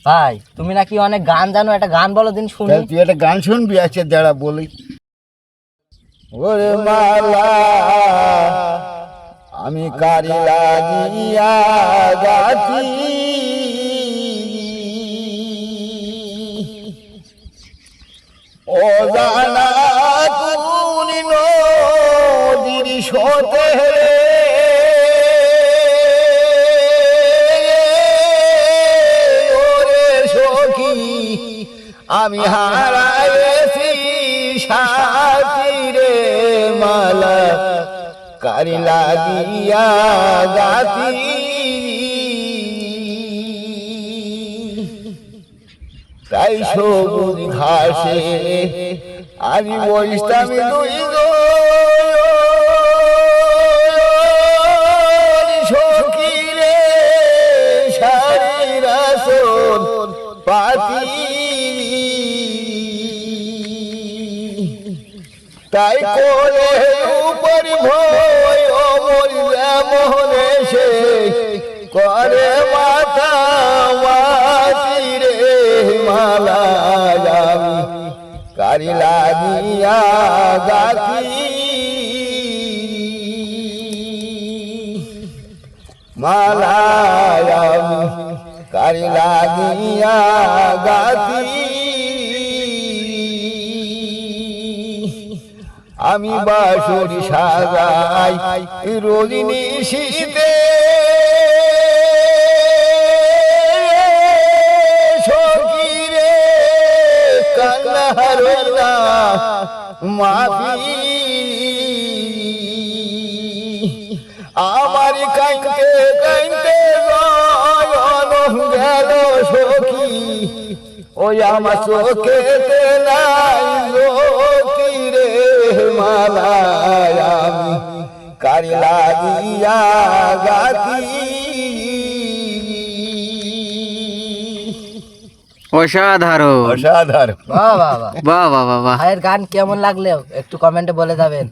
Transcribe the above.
ভাই তুমি নাকি অনেক গান জানো, একটা গান বলো দিন শুনি। তুই একটা গান শুনবি? আছে দাঁড়া বলি। ওরে মালা আমি কারি লাগিয়া গাতি, ও জানা তুমি নদীর সোতে আমি হারাইছি সাথী রে মালা কারি লাগিয়া গাতি, তাই সবুজ ঘাসে আমি বসতাম দুই সখী রে শাড়ির আসন পাতি, তাই করে উপর ভয় অমর যেমন এসে করে মাথা মাতি রে মালা আমি কারি লাগিয়া গাতি, মালা আমি কারি লাগিয়া গাতি, আমি বাঁশরি সাজাই রজনী শীতে সখী রে কান্নার না মাফি, আমার কাইতে কাইতে গেল সখী, ওই আমার চোখেতে নাই জ্যোতি রে মালা আমি কারি লাগিয়া গাতি। অসাধারণ অসাধারণ। বাহ বাহ বাহ বাহ বাহ। ভাইয়ের গান কেমন লাগলো একটু কমেন্টে বলে যাবেন।